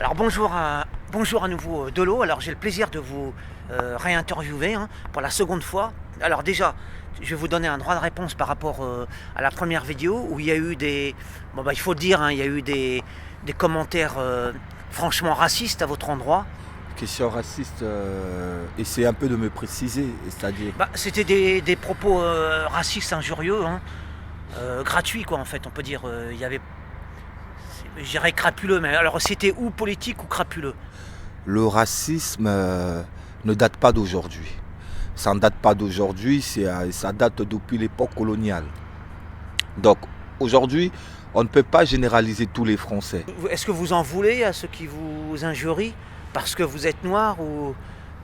Alors bonjour à nouveau Dolo. Alors j'ai le plaisir de vous réinterviewer pour la seconde fois. Alors déjà, je vais vous donner un droit de réponse par rapport à la première vidéo où il y a eu des... il faut le dire, il y a eu des commentaires franchement racistes à votre endroit. Question raciste, essayez un peu de me préciser, c'est-à-dire... C'était des propos racistes, injurieux, gratuits quoi en fait, on peut dire. Il y avait... Je dirais crapuleux, mais alors c'était ou politique ou crapuleux? Le racisme ne date pas d'aujourd'hui. Ça ne date pas d'aujourd'hui, ça date depuis l'époque coloniale. Donc aujourd'hui, on ne peut pas généraliser tous les Français. Est-ce que vous en voulez à ceux qui vous injurient parce que vous êtes noir ou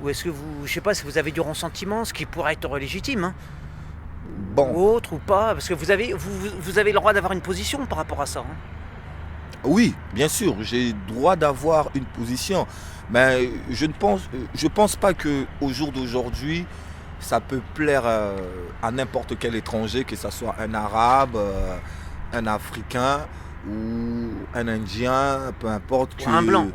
est-ce que vous, je sais pas, si vous avez du ressentiment, ce qui pourrait être légitime, Bon. ou autre ou pas, parce que vous avez le droit d'avoir une position par rapport à ça. Oui, bien sûr, j'ai le droit d'avoir une position, mais je pense pas que au jour d'aujourd'hui, ça peut plaire à n'importe quel étranger, que ce soit un Arabe, un Africain ou un Indien, peu importe. Ou un blanc.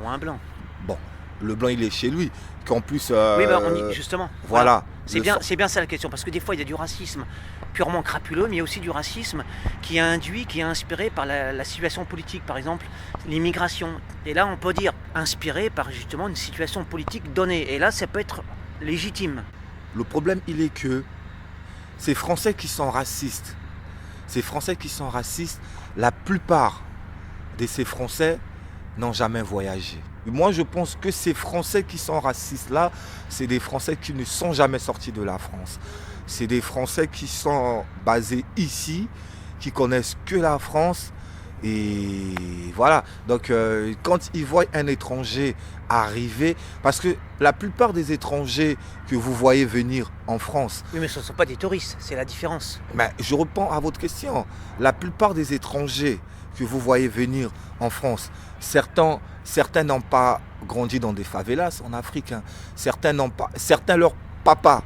Bon, le blanc il est chez lui, qu'en plus. Oui, justement. Voilà. C'est bien ça la question, parce que des fois il y a du racisme purement crapuleux, mais il y a aussi du racisme qui est induit, qui est inspiré par la situation politique, par exemple l'immigration. Et là on peut dire inspiré par justement une situation politique donnée. Et là ça peut être légitime. Le problème il est que ces Français qui sont racistes, la plupart de ces Français n'ont jamais voyagé. Moi, je pense que ces Français qui sont racistes-là, c'est des Français qui ne sont jamais sortis de la France. C'est des Français qui sont basés ici, qui connaissent que la France. Et voilà. Donc, quand ils voient un étranger arriver, parce que la plupart des étrangers que vous voyez venir en France... Oui, mais ce ne sont pas des touristes, c'est la différence. Mais je réponds à votre question. La plupart des étrangers que vous voyez venir en France, certains n'ont pas grandi dans des favelas en Afrique. Certains leurs papas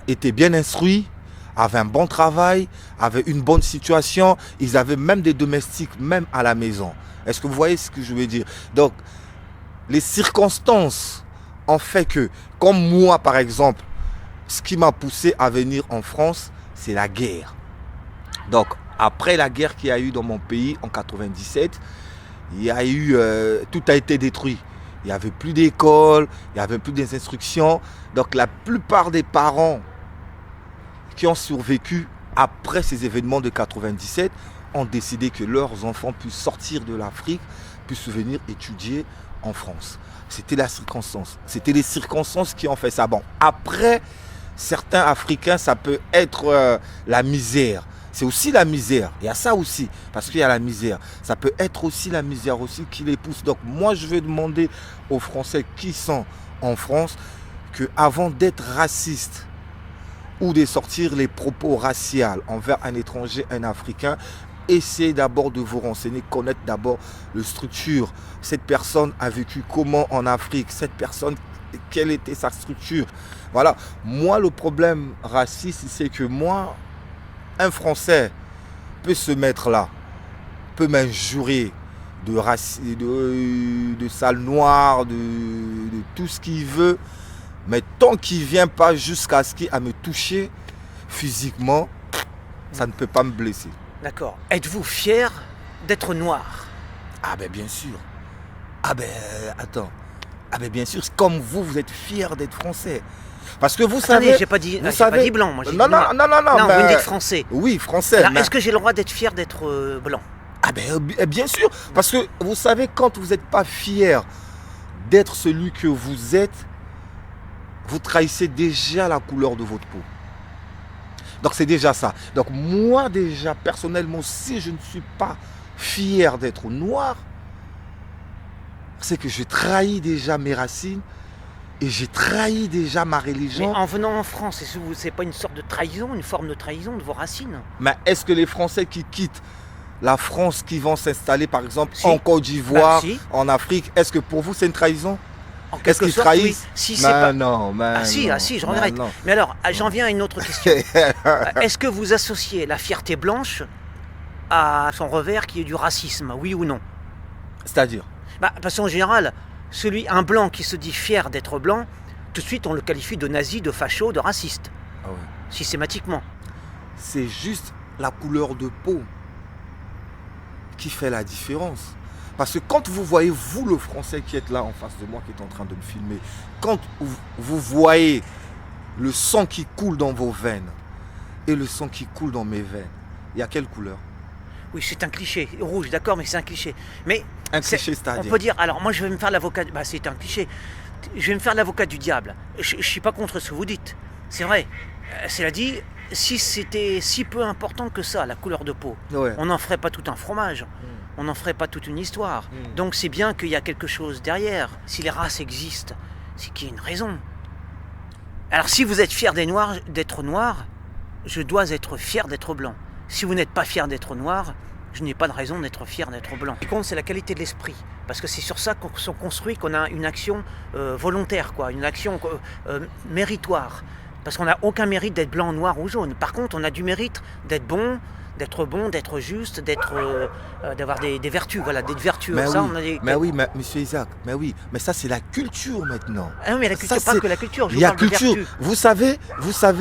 étaient bien instruits, avaient un bon travail, avaient une bonne situation. Ils avaient même des domestiques, même à la maison. Est-ce que vous voyez ce que je veux dire? Donc, les circonstances ont fait que, comme moi par exemple, ce qui m'a poussé à venir en France, c'est la guerre. Donc, après la guerre qu'il y a eu dans mon pays en 97, il y a eu, tout a été détruit. Il n'y avait plus d'école, il n'y avait plus des instructions. Donc la plupart des parents qui ont survécu après ces événements de 97 ont décidé que leurs enfants puissent sortir de l'Afrique, puissent venir étudier en France. C'était la circonstance. C'était les circonstances qui ont fait ça. Bon, après, certains Africains, ça peut être la misère. C'est aussi la misère. Il y a ça aussi. Parce qu'il y a la misère. Ça peut être aussi la misère aussi qui les pousse. Donc moi, je vais demander aux Français qui sont en France qu'avant d'être racistes ou de sortir les propos raciaux envers un étranger, un Africain, essayez d'abord de vous renseigner, connaître d'abord la structure. Cette personne a vécu comment en Afrique? Cette personne, quelle était sa structure? Voilà. Moi, le problème raciste, c'est que moi, un Français peut se mettre là, peut m'injurier de sale noir, de tout ce qu'il veut, mais tant qu'il ne vient pas jusqu'à ce qu'il à me toucher physiquement, ça ne peut pas me blesser. D'accord. Êtes-vous fier d'être noir? Ah ben bien sûr. Ah ben attends. Ah ben bien sûr, comme vous êtes fier d'être français. Parce que vous savez... j'ai pas dit blanc, moi j'ai dit noir. Non, vous me dites français. Oui, français. Alors, est-ce que j'ai le droit d'être fier d'être blanc? Ah ben bien sûr, parce que vous savez, quand vous n'êtes pas fier d'être celui que vous êtes, vous trahissez déjà la couleur de votre peau. Donc c'est déjà ça. Donc moi déjà, personnellement, si je ne suis pas fier d'être noir, c'est que je trahis déjà mes racines. Et j'ai trahi déjà ma religion. Mais en venant en France, c'est pas une sorte de trahison, une forme de trahison de vos racines? Mais est-ce que les Français qui quittent la France, qui vont s'installer par exemple en Côte d'Ivoire, en Afrique, est-ce que pour vous c'est une trahison? Est-ce qu'ils trahissent? Si, c'est pas... Non, je regrette. Mais alors, j'en viens à une autre question. Est-ce que vous associez la fierté blanche à son revers qui est du racisme, oui ou non? C'est-à-dire? Parce qu'en général, un blanc qui se dit fier d'être blanc, tout de suite on le qualifie de nazi, de facho, de raciste. Ah ouais. Systématiquement. C'est juste la couleur de peau qui fait la différence. Parce que quand vous voyez, vous le Français qui êtes là en face de moi, qui est en train de me filmer, quand vous voyez le sang qui coule dans vos veines et le sang qui coule dans mes veines, il y a quelle couleur? Oui, c'est un cliché. Rouge, d'accord, mais c'est un cliché. Mais un cliché, on c'est-à-dire peut dire, alors moi je vais me faire l'avocat, c'est un cliché. Je vais me faire l'avocat du diable. Je ne suis pas contre ce que vous dites. C'est vrai. Cela dit, si c'était si peu important que ça, la couleur de peau, ouais. On n'en ferait pas tout un fromage. On n'en ferait pas toute une histoire. Donc c'est bien qu'il y a quelque chose derrière. Si les races existent, c'est qu'il y a une raison. Alors si vous êtes fier d'être noir, je dois être fier d'être blanc. Si vous n'êtes pas fier d'être noir, je n'ai pas de raison d'être fier d'être blanc. Ce qui compte, c'est la qualité de l'esprit. Parce que c'est sur ça qu'on se construit, qu'on a une action volontaire, quoi, une action méritoire. Parce qu'on n'a aucun mérite d'être blanc, noir ou jaune. Par contre, on a du mérite d'être bon, d'être juste, d'avoir des vertus, voilà, des vertus. Mais ça, oui, on a des... mais oui, monsieur Isaac, mais ça c'est la culture maintenant. Ah non, mais la culture, pas que la culture. Il y a culture. Vous savez.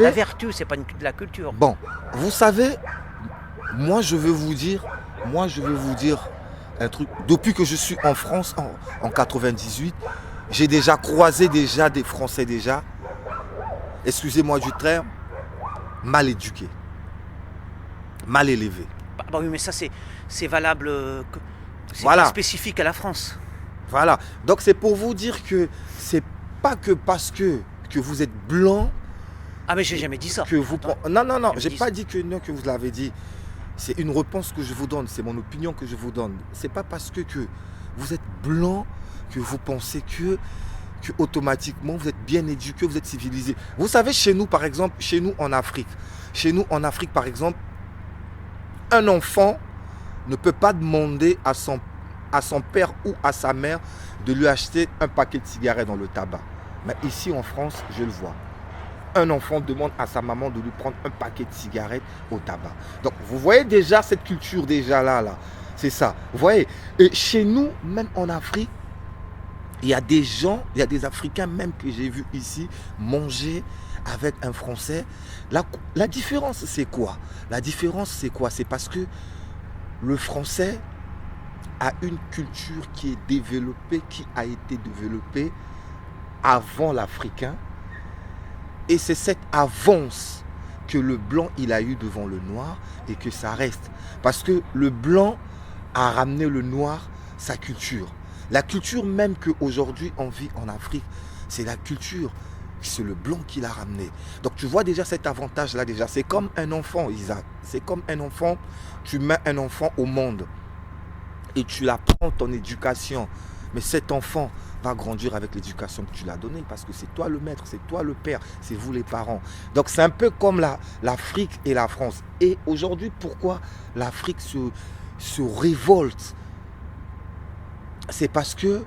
La vertu, c'est pas de la culture. Bon, vous savez, moi je veux vous dire un truc. Depuis que je suis en France en 98, j'ai déjà croisé des Français excusez-moi du terme, mal éduqués, mal élevés. Oui, mais ça c'est valable, c'est voilà. Pas spécifique à la France. Voilà, donc c'est pour vous dire que c'est pas que parce que vous êtes blanc. Ah mais j'ai jamais dit ça. Que vous... Non, j'ai pas dit que vous l'avez dit. C'est une réponse que je vous donne, c'est mon opinion que je vous donne. C'est pas parce que vous êtes blanc que vous pensez que automatiquement vous êtes bien éduqué, vous êtes civilisé. Vous savez, chez nous par exemple, chez nous en Afrique par exemple, un enfant ne peut pas demander à son père ou à sa mère de lui acheter un paquet de cigarettes dans le tabac. Mais ici en France, je le vois. Un enfant demande à sa maman de lui prendre un paquet de cigarettes au tabac. Donc vous voyez déjà cette culture déjà là. C'est ça. Vous voyez. Et chez nous, même en Afrique, il y a des gens, il y a des Africains même que j'ai vu ici manger avec un Français. La différence, c'est quoi? C'est parce que le Français a une culture qui a été développée avant l'Africain. Et c'est cette avance que le blanc il a eu devant le noir et que ça reste. Parce que le blanc a ramené le noir sa culture. La culture même qu'aujourd'hui on vit en Afrique, c'est la culture, c'est le blanc qui l'a ramené. Donc tu vois déjà cet avantage-là déjà. C'est comme un enfant, Isaac. C'est comme un enfant, tu mets un enfant au monde et tu l'apprends ton éducation. Mais cet enfant va grandir avec l'éducation que tu l'as donnée parce que c'est toi le maître, c'est toi le père, c'est vous les parents. Donc c'est un peu comme l'Afrique et la France. Et aujourd'hui, pourquoi l'Afrique se révolte? C'est parce que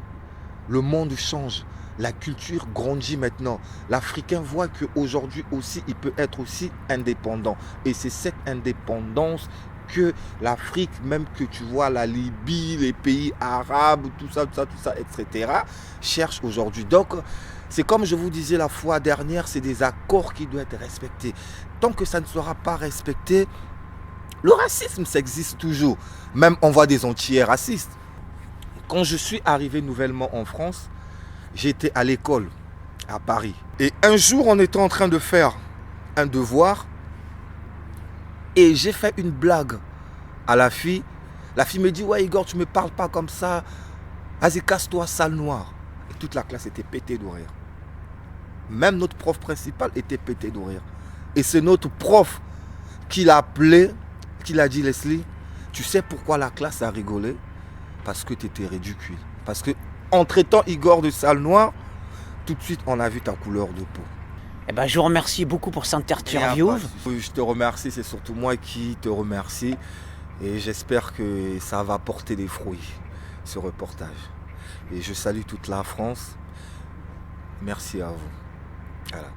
le monde change. La culture grandit maintenant. L'Africain voit qu'aujourd'hui aussi, il peut être aussi indépendant. Et c'est cette indépendance que l'Afrique, même que tu vois la Libye, les pays arabes, tout ça, etc., cherche aujourd'hui. Donc, c'est comme je vous disais la fois dernière, c'est des accords qui doivent être respectés. Tant que ça ne sera pas respecté, le racisme, ça existe toujours. Même on voit des Antillais racistes. Quand je suis arrivé nouvellement en France, j'étais à l'école à Paris. Et un jour, on était en train de faire un devoir et j'ai fait une blague à la fille. La fille me dit « Ouais Igor, tu ne me parles pas comme ça. Vas-y, casse-toi, sale noir. » Et toute la classe était pétée de rire. Même notre prof principal était pété de rire. Et c'est notre prof qui l'a appelé, qui l'a dit « Leslie, tu sais pourquoi la classe a rigolé? Parce que tu étais ridicule. Parce que en traitant Igor de sale noir, tout de suite, on a vu ta couleur de peau. » Eh ben, je vous remercie beaucoup pour cette interview. Je te remercie, c'est surtout moi qui te remercie. Et j'espère que ça va porter des fruits, ce reportage. Et je salue toute la France. Merci à vous. Voilà.